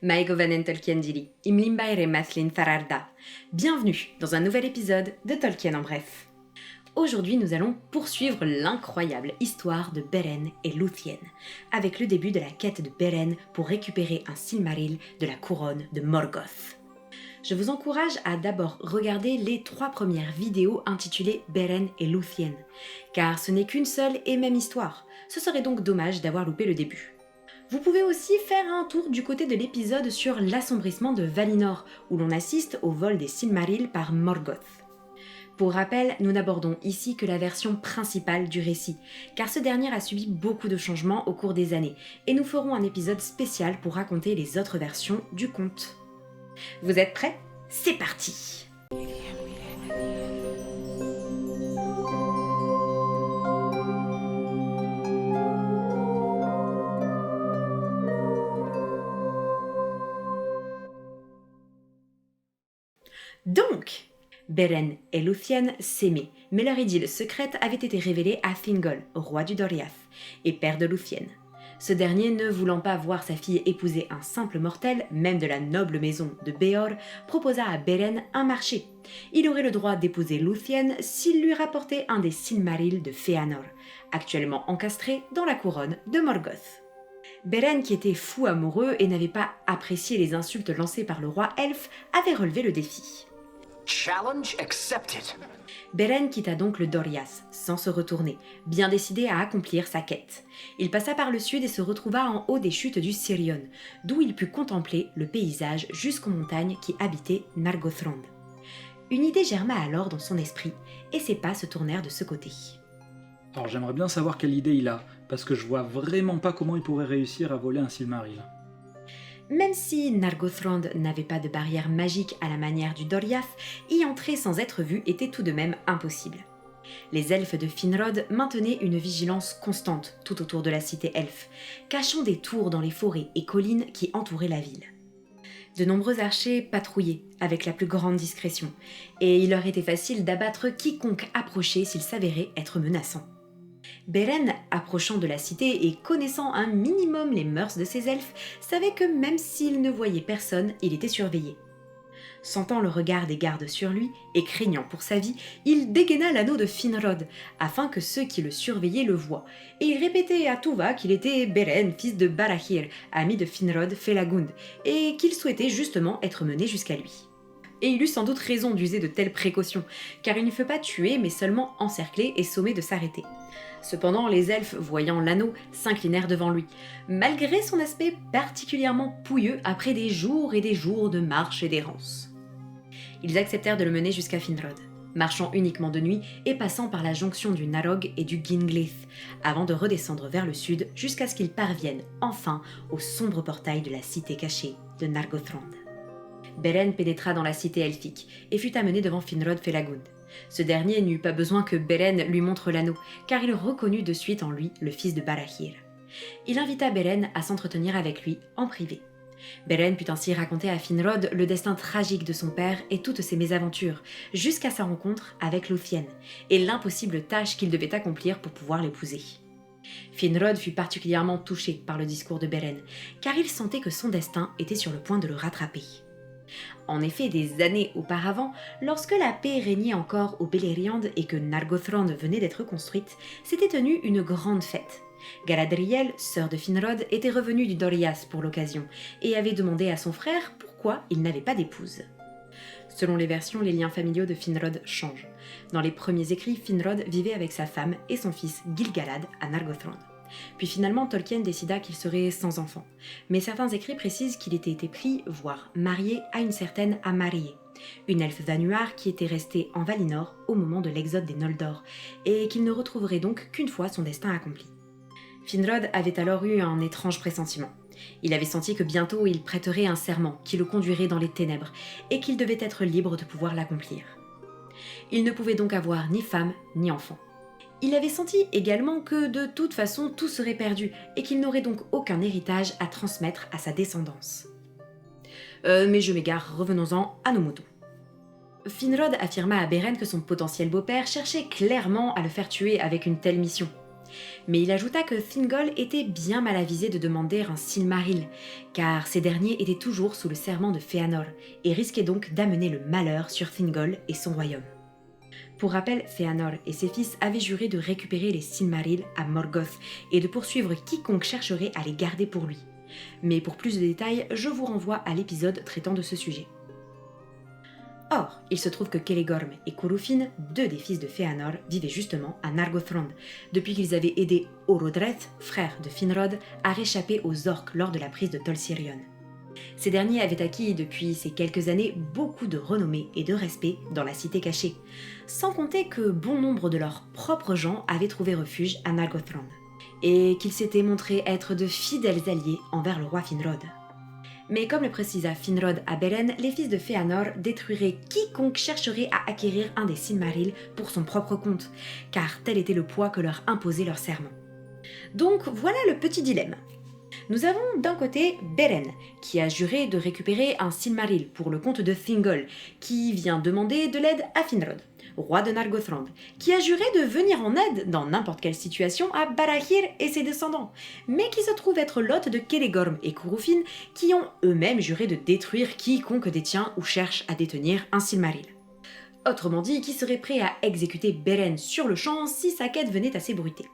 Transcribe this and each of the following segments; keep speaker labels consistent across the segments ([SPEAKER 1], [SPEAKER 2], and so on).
[SPEAKER 1] Maegovanen Tolkien Dili, Imlimbaire Mathlin Fararda. Bienvenue dans un nouvel épisode de Tolkien en bref. Aujourd'hui, nous allons poursuivre l'incroyable histoire de Beren et Luthien, avec le début de la quête de Beren pour récupérer un Silmaril de la couronne de Morgoth. Je vous encourage à d'abord regarder les 3 premières vidéos intitulées Beren et Luthien, car ce n'est qu'une seule et même histoire. Ce serait donc dommage d'avoir loupé le début. Vous pouvez aussi faire un tour du côté de l'épisode sur l'assombrissement de Valinor, où l'on assiste au vol des Silmarils par Morgoth. Pour rappel, nous n'abordons ici que la version principale du récit, car ce dernier a subi beaucoup de changements au cours des années, et nous ferons un épisode spécial pour raconter les autres versions du conte. Vous êtes prêts ? C'est parti ! Donc, Beren et Luthien s'aimaient, mais leur idylle secrète avait été révélée à Thingol, roi du Doriath, et père de Luthien. Ce dernier, ne voulant pas voir sa fille épouser un simple mortel, même de la noble maison de Beor, proposa à Beren un marché. Il aurait le droit d'épouser Luthien s'il lui rapportait un des Silmarils de Fëanor, actuellement encastré dans la couronne de Morgoth. Beren, qui était fou amoureux et n'avait pas apprécié les insultes lancées par le roi elfe, avait relevé le défi.
[SPEAKER 2] Challenge accepted.
[SPEAKER 1] Beren quitta donc le Doriath, sans se retourner, bien décidé à accomplir sa quête. Il passa par le sud et se retrouva en haut des chutes du Sirion, d'où il put contempler le paysage jusqu'aux montagnes qui habitaient Nargothrond. Une idée germa alors dans son esprit, et ses pas se tournèrent de ce côté.
[SPEAKER 3] Alors j'aimerais bien savoir quelle idée il a, parce que je vois vraiment pas comment il pourrait réussir à voler un Silmaril.
[SPEAKER 1] Même si Nargothrond n'avait pas de barrière magique à la manière du Doriath, y entrer sans être vu était tout de même impossible. Les elfes de Finrod maintenaient une vigilance constante tout autour de la cité elfe, cachant des tours dans les forêts et collines qui entouraient la ville. De nombreux archers patrouillaient avec la plus grande discrétion, et il leur était facile d'abattre quiconque approchait s'il s'avérait être menaçant. Beren, approchant de la cité et connaissant un minimum les mœurs de ces elfes, savait que même s'il ne voyait personne, il était surveillé. Sentant le regard des gardes sur lui, et craignant pour sa vie, il dégaina l'anneau de Finrod, afin que ceux qui le surveillaient le voient, et il répétait à tout va qu'il était Beren, fils de Barahir, ami de Finrod Felagund, et qu'il souhaitait justement être mené jusqu'à lui. Et il eut sans doute raison d'user de telles précautions, car il ne fut pas tué, mais seulement encerclé et sommé de s'arrêter. Cependant, les elfes, voyant l'anneau, s'inclinèrent devant lui, malgré son aspect particulièrement pouilleux après des jours et des jours de marche et d'errance. Ils acceptèrent de le mener jusqu'à Finrod, marchant uniquement de nuit et passant par la jonction du Narog et du Gingleith, avant de redescendre vers le sud jusqu'à ce qu'ils parviennent enfin au sombre portail de la cité cachée de Nargothrond. Beren pénétra dans la cité elfique et fut amené devant Finrod Felagund. Ce dernier n'eut pas besoin que Beren lui montre l'anneau, car il reconnut de suite en lui le fils de Barahir. Il invita Beren à s'entretenir avec lui en privé. Beren put ainsi raconter à Finrod le destin tragique de son père et toutes ses mésaventures, jusqu'à sa rencontre avec Luthien, et l'impossible tâche qu'il devait accomplir pour pouvoir l'épouser. Finrod fut particulièrement touché par le discours de Beren, car il sentait que son destin était sur le point de le rattraper. En effet, des années auparavant, lorsque la paix régnait encore au Beleriand et que Nargothrond venait d'être construite, s'était tenue une grande fête. Galadriel, sœur de Finrod, était revenue du Doriath pour l'occasion et avait demandé à son frère pourquoi il n'avait pas d'épouse. Selon les versions, les liens familiaux de Finrod changent. Dans les premiers écrits, Finrod vivait avec sa femme et son fils Gil-galad à Nargothrond. Puis finalement, Tolkien décida qu'il serait sans enfant. Mais certains écrits précisent qu'il était été pris, voire marié, à une certaine Amarié, une elfe Vanuar qui était restée en Valinor au moment de l'exode des Noldor, et qu'il ne retrouverait donc qu'une fois son destin accompli. Finrod avait alors eu un étrange pressentiment. Il avait senti que bientôt il prêterait un serment qui le conduirait dans les ténèbres, et qu'il devait être libre de pouvoir l'accomplir. Il ne pouvait donc avoir ni femme ni enfant. Il avait senti également que de toute façon tout serait perdu et qu'il n'aurait donc aucun héritage à transmettre à sa descendance. Mais je m'égare, revenons-en à nos moutons. Finrod affirma à Beren que son potentiel beau-père cherchait clairement à le faire tuer avec une telle mission. Mais il ajouta que Thingol était bien mal avisé de demander un Silmaril, car ces derniers étaient toujours sous le serment de Fëanor, et risquaient donc d'amener le malheur sur Thingol et son royaume. Pour rappel, Fëanor et ses fils avaient juré de récupérer les Silmarils à Morgoth et de poursuivre quiconque chercherait à les garder pour lui. Mais pour plus de détails, je vous renvoie à l'épisode traitant de ce sujet. Or, il se trouve que Celegorm et Curufin, deux des fils de Fëanor, vivaient justement à Nargothrond, depuis qu'ils avaient aidé Orodreth, frère de Finrod, à réchapper aux orques lors de la prise de Tol Sirion. Ces derniers avaient acquis depuis ces quelques années beaucoup de renommée et de respect dans la cité cachée, sans compter que bon nombre de leurs propres gens avaient trouvé refuge à Nargothrond, et qu'ils s'étaient montrés être de fidèles alliés envers le roi Finrod. Mais comme le précisa Finrod à Beren, les fils de Fëanor détruiraient quiconque chercherait à acquérir un des Silmarils pour son propre compte, car tel était le poids que leur imposait leur serment. Donc voilà le petit dilemme. Nous avons d'un côté Beren, qui a juré de récupérer un Silmaril pour le compte de Thingol, qui vient demander de l'aide à Finrod, roi de Nargothrond, qui a juré de venir en aide dans n'importe quelle situation à Barahir et ses descendants, mais qui se trouve être l'hôte de Celegorm et Curufin, qui ont eux-mêmes juré de détruire quiconque détient ou cherche à détenir un Silmaril. Autrement dit, qui serait prêt à exécuter Beren sur le champ si sa quête venait à s'ébruiter.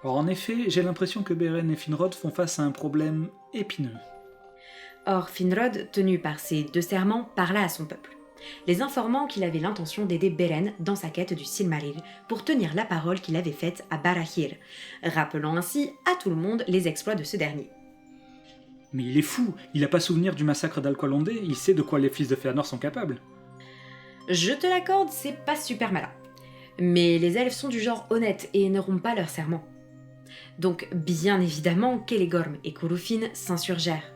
[SPEAKER 3] Or en effet, j'ai l'impression que Beren et Finrod font face à un problème épineux.
[SPEAKER 1] Or, Finrod, tenu par ses deux serments, parla à son peuple, les informant qu'il avait l'intention d'aider Beren dans sa quête du Silmaril pour tenir la parole qu'il avait faite à Barahir, rappelant ainsi à tout le monde les exploits de ce dernier.
[SPEAKER 3] Mais il est fou, il n'a pas souvenir du massacre d'Alqualondé, il sait de quoi les fils de Fëanor sont capables.
[SPEAKER 1] Je te l'accorde, c'est pas super malin. Mais les elfes sont du genre honnête et ne rompent pas leur serment. Donc, bien évidemment, Celegorm et Curufin s'insurgèrent.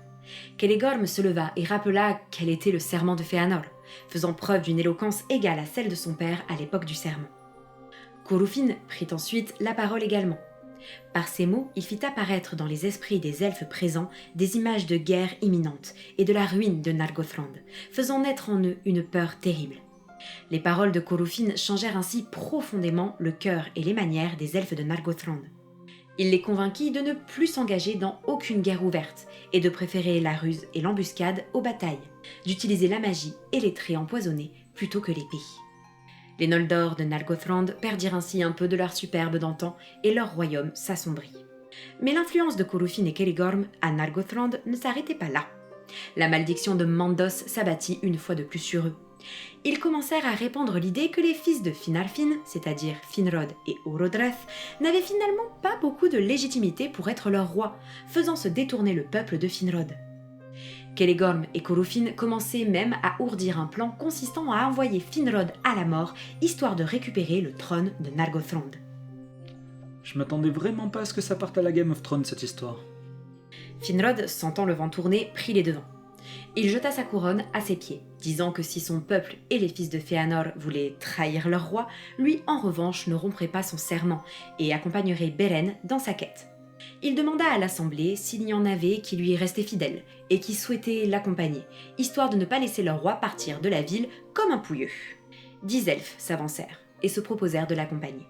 [SPEAKER 1] Celegorm se leva et rappela quel était le serment de Fëanor, faisant preuve d'une éloquence égale à celle de son père à l'époque du serment. Curufin prit ensuite la parole également. Par ces mots, il fit apparaître dans les esprits des elfes présents des images de guerre imminente et de la ruine de Nargothrond, faisant naître en eux une peur terrible. Les paroles de Curufin changèrent ainsi profondément le cœur et les manières des elfes de Nargothrond. Il les convainquit de ne plus s'engager dans aucune guerre ouverte et de préférer la ruse et l'embuscade aux batailles, d'utiliser la magie et les traits empoisonnés plutôt que l'épée. Les Noldor de Nargothrond perdirent ainsi un peu de leur superbe d'antan et leur royaume s'assombrit. Mais l'influence de Curufin et Celegorm à Nargothrond ne s'arrêtait pas là. La malédiction de Mandos s'abattit une fois de plus sur eux. Ils commencèrent à répandre l'idée que les fils de Finarfin, c'est-à-dire Finrod et Orodreth, n'avaient finalement pas beaucoup de légitimité pour être leur roi, faisant se détourner le peuple de Finrod. Celegorm et Curufin commençaient même à ourdir un plan consistant à envoyer Finrod à la mort, histoire de récupérer le trône de Nargothrond.
[SPEAKER 3] Je m'attendais vraiment pas à ce que ça parte à la Game of Thrones cette histoire.
[SPEAKER 1] Finrod, sentant le vent tourner, prit les devants. Il jeta sa couronne à ses pieds, disant que si son peuple et les fils de Fëanor voulaient trahir leur roi, lui en revanche ne romprait pas son serment et accompagnerait Beren dans sa quête. Il demanda à l'assemblée s'il y en avait qui lui restaient fidèles et qui souhaitaient l'accompagner, histoire de ne pas laisser leur roi partir de la ville comme un pouilleux. 10 elfes s'avancèrent et se proposèrent de l'accompagner.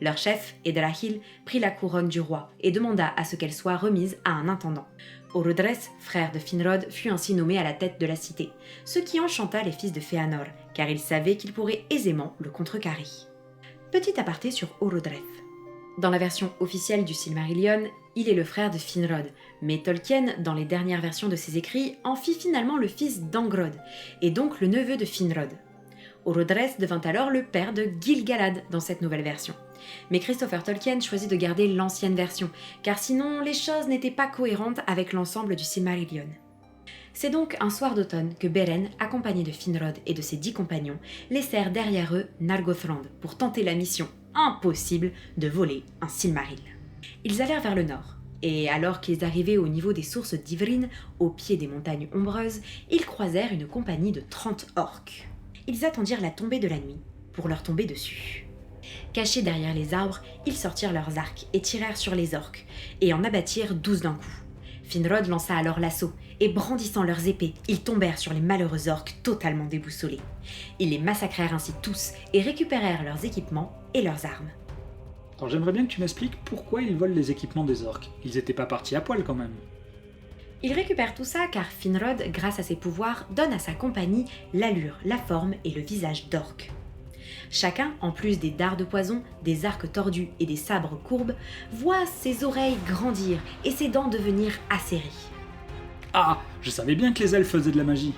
[SPEAKER 1] Leur chef, Edrahil, prit la couronne du roi et demanda à ce qu'elle soit remise à un intendant. Orodreth, frère de Finrod, fut ainsi nommé à la tête de la cité, ce qui enchanta les fils de Fëanor, car ils savaient qu'ils pourraient aisément le contrecarrer. Petit aparté sur Orodreth. Dans la version officielle du Silmarillion, il est le frère de Finrod, mais Tolkien, dans les dernières versions de ses écrits, en fit finalement le fils d'Angrod, et donc le neveu de Finrod. Orodreth devint alors le père de Gil-galad dans cette nouvelle version. Mais Christopher Tolkien choisit de garder l'ancienne version, car sinon les choses n'étaient pas cohérentes avec l'ensemble du Silmarillion. C'est donc un soir d'automne que Beren, accompagné de Finrod et de ses 10 compagnons, laissèrent derrière eux Nargothrond pour tenter la mission impossible de voler un Silmaril. Ils allèrent vers le nord, et alors qu'ils arrivaient au niveau des sources d'Ivrin, au pied des montagnes ombreuses, ils croisèrent une compagnie de 30 orques. Ils attendirent la tombée de la nuit pour leur tomber dessus. Cachés derrière les arbres, ils sortirent leurs arcs et tirèrent sur les orques, et en abattirent 12 d'un coup. Finrod lança alors l'assaut, et brandissant leurs épées, ils tombèrent sur les malheureux orques totalement déboussolés. Ils les massacrèrent ainsi tous, et récupérèrent leurs équipements et leurs armes.
[SPEAKER 3] Alors j'aimerais bien que tu m'expliques pourquoi ils volent les équipements des orques. Ils étaient pas partis à poil quand même.
[SPEAKER 1] Il récupère tout ça car Finrod, grâce à ses pouvoirs, donne à sa compagnie l'allure, la forme et le visage d'orque. Chacun, en plus des dards de poison, des arcs tordus et des sabres courbes, voit ses oreilles grandir et ses dents devenir acérées.
[SPEAKER 3] Ah, je savais bien que les elfes faisaient de la magie.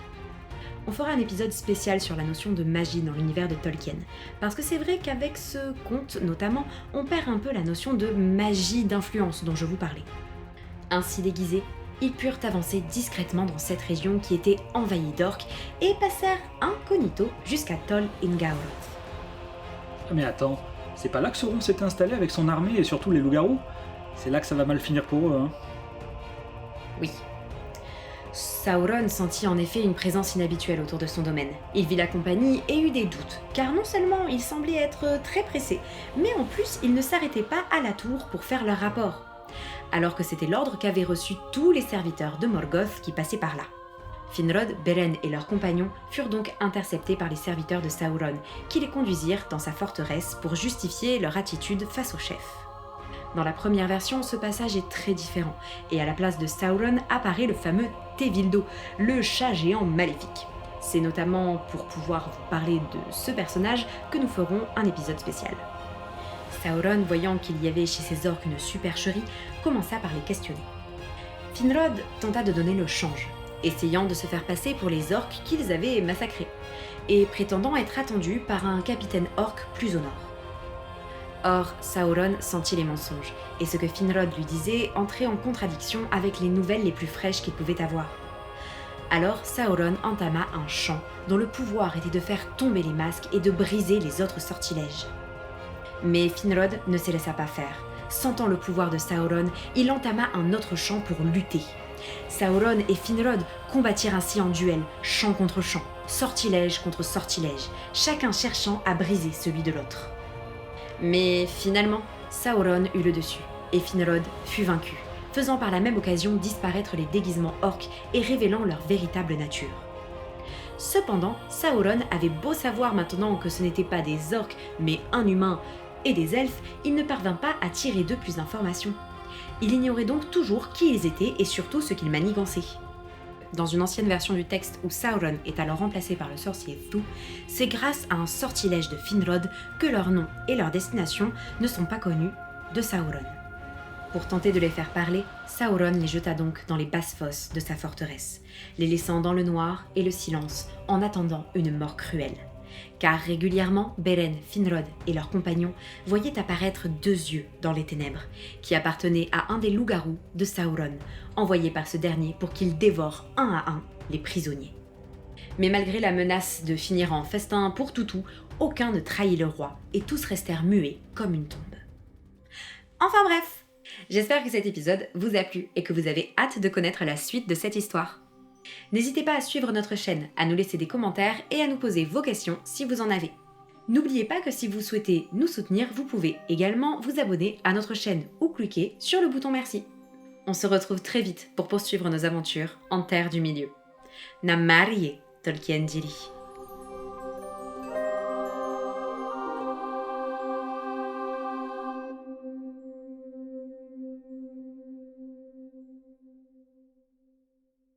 [SPEAKER 1] On fera un épisode spécial sur la notion de magie dans l'univers de Tolkien, parce que c'est vrai qu'avec ce conte notamment, on perd un peu la notion de magie d'influence dont je vous parlais. Ainsi déguisés, ils purent avancer discrètement dans cette région qui était envahie d'orques et passèrent incognito jusqu'à Tol Ingaoth.
[SPEAKER 3] Ah mais attends, c'est pas là que Sauron s'était installé avec son armée et surtout les loups-garous? C'est là que ça va mal finir pour eux, hein.
[SPEAKER 1] Oui. Sauron sentit en effet une présence inhabituelle autour de son domaine. Il vit la compagnie et eut des doutes, car non seulement il semblait être très pressé, mais en plus il ne s'arrêtait pas à la tour pour faire leur rapport, alors que c'était l'ordre qu'avaient reçu tous les serviteurs de Morgoth qui passaient par là. Finrod, Beren et leurs compagnons furent donc interceptés par les serviteurs de Sauron, qui les conduisirent dans sa forteresse pour justifier leur attitude face au chef. Dans la première version, ce passage est très différent, et à la place de Sauron apparaît le fameux Tevildo, le chat géant maléfique. C'est notamment pour pouvoir vous parler de ce personnage que nous ferons un épisode spécial. Sauron, voyant qu'il y avait chez ces orques une supercherie, commença par les questionner. Finrod tenta de donner le change, essayant de se faire passer pour les orques qu'ils avaient massacrés, et prétendant être attendu par un capitaine orc plus au nord. Or, Sauron sentit les mensonges, et ce que Finrod lui disait entrait en contradiction avec les nouvelles les plus fraîches qu'il pouvait avoir. Alors Sauron entama un chant dont le pouvoir était de faire tomber les masques et de briser les autres sortilèges. Mais Finrod ne se laissa pas faire. Sentant le pouvoir de Sauron, il entama un autre chant pour lutter. Sauron et Finrod combattirent ainsi en duel, chant contre chant, sortilège contre sortilège, chacun cherchant à briser celui de l'autre. Mais finalement, Sauron eut le dessus, et Finrod fut vaincu, faisant par la même occasion disparaître les déguisements orques et révélant leur véritable nature. Cependant, Sauron avait beau savoir maintenant que ce n'étaient pas des orques, mais un humain et des elfes, il ne parvint pas à tirer d'eux plus d'informations. Il ignorait donc toujours qui ils étaient et surtout ce qu'ils manigançaient. Dans une ancienne version du texte où Sauron est alors remplacé par le sorcier Thu, c'est grâce à un sortilège de Finrod que leur nom et leur destination ne sont pas connus de Sauron. Pour tenter de les faire parler, Sauron les jeta donc dans les basses fosses de sa forteresse, les laissant dans le noir et le silence en attendant une mort cruelle. Car régulièrement, Beren, Finrod et leurs compagnons voyaient apparaître deux yeux dans les ténèbres, qui appartenaient à un des loups-garous de Sauron, envoyés par ce dernier pour qu'il dévore un à un les prisonniers. Mais malgré la menace de finir en festin pour toutou, aucun ne trahit le roi, et tous restèrent muets comme une tombe. Enfin bref, j'espère que cet épisode vous a plu et que vous avez hâte de connaître la suite de cette histoire. N'hésitez pas à suivre notre chaîne, à nous laisser des commentaires et à nous poser vos questions si vous en avez. N'oubliez pas que si vous souhaitez nous soutenir, vous pouvez également vous abonner à notre chaîne ou cliquer sur le bouton merci. On se retrouve très vite pour poursuivre nos aventures en Terre du Milieu. Namarie, Tolkien diri.